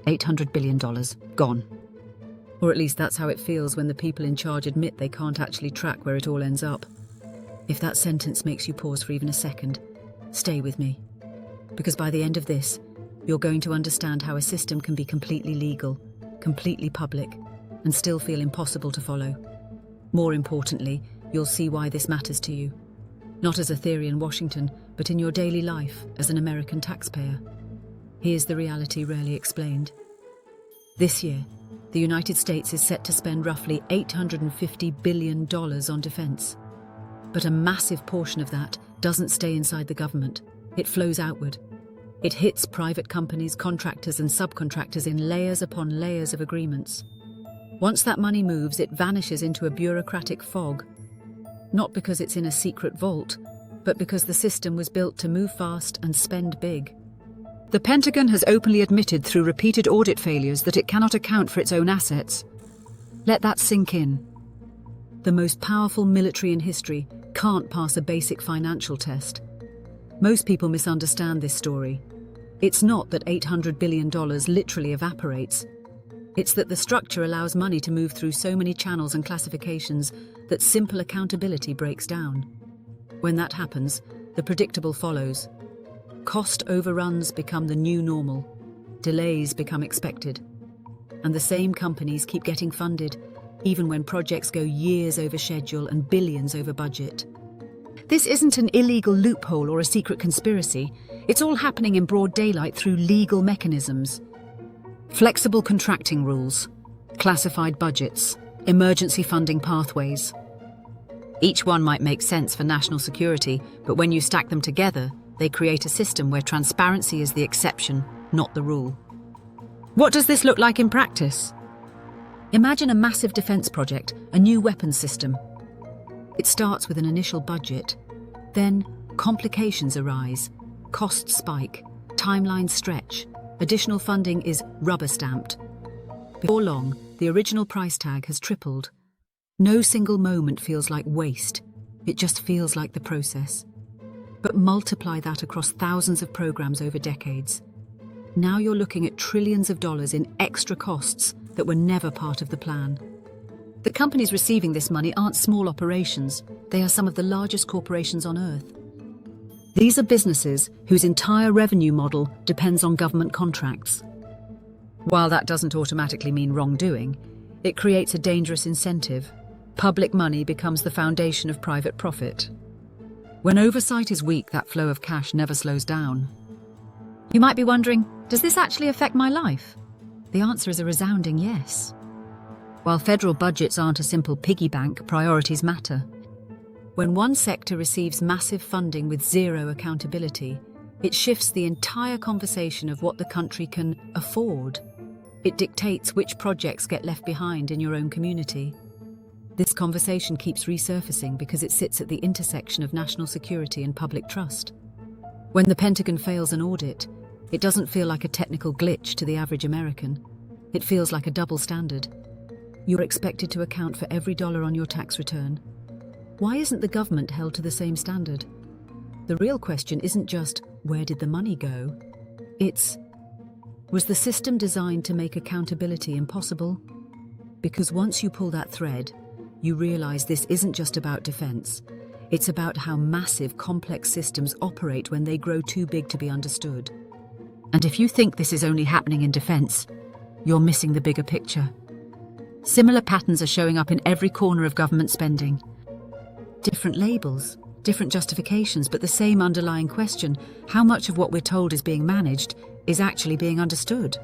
$800 billion, gone. Or at least that's how it feels when the people in charge admit they can't actually track where it all ends up. If that sentence makes you pause for even a second, stay with me. Because by the end of this, you're going to understand how a system can be completely legal, completely public, and still feel impossible to follow. More importantly, you'll see why this matters to you. Not as a theory in Washington, but in your daily life as an American taxpayer. Here's the reality rarely explained. This year, the United States is set to spend roughly $850 billion on defense. But a massive portion of that doesn't stay inside the government. It flows outward. It hits private companies, contractors and subcontractors in layers upon layers of agreements. Once that money moves, it vanishes into a bureaucratic fog. Not because it's in a secret vault, but because the system was built to move fast and spend big. The Pentagon has openly admitted through repeated audit failures that it cannot account for its own assets. Let that sink in. The most powerful military in history can't pass a basic financial test. Most people misunderstand this story. It's not that $800 billion literally evaporates. It's that the structure allows money to move through so many channels and classifications that simple accountability breaks down. When that happens, the predictable follows. Cost overruns become the new normal. Delays become expected. And the same companies keep getting funded, even when projects go years over schedule and billions over budget. This isn't an illegal loophole or a secret conspiracy. It's all happening in broad daylight through legal mechanisms. Flexible contracting rules, classified budgets, emergency funding pathways. Each one might make sense for national security, but when you stack them together, they create a system where transparency is the exception, not the rule. What does this look like in practice? Imagine a massive defense project, a new weapons system. It starts with an initial budget. Then, complications arise, costs spike, timelines stretch, additional funding is rubber-stamped. Before long, the original price tag has tripled. No single moment feels like waste. It just feels like the process. But multiply that across thousands of programs over decades. Now you're looking at trillions of dollars in extra costs that were never part of the plan. The companies receiving this money aren't small operations. They are some of the largest corporations on Earth. These are businesses whose entire revenue model depends on government contracts. While that doesn't automatically mean wrongdoing, it creates a dangerous incentive. Public money becomes the foundation of private profit. When oversight is weak, that flow of cash never slows down. You might be wondering, does this actually affect my life? The answer is a resounding yes. While federal budgets aren't a simple piggy bank, priorities matter. When one sector receives massive funding with zero accountability, it shifts the entire conversation of what the country can afford. It dictates which projects get left behind in your own community. This conversation keeps resurfacing because it sits at the intersection of national security and public trust. When the Pentagon fails an audit, it doesn't feel like a technical glitch to the average American. It feels like a double standard. You're expected to account for every dollar on your tax return. Why isn't the government held to the same standard? The real question isn't just, where did the money go? It's, was the system designed to make accountability impossible? Because once you pull that thread, you realize this isn't just about defense. It's about how massive, complex systems operate when they grow too big to be understood. And if you think this is only happening in defense, you're missing the bigger picture. Similar patterns are showing up in every corner of government spending. Different labels, different justifications, but the same underlying question: how much of what we're told is being managed is actually being understood?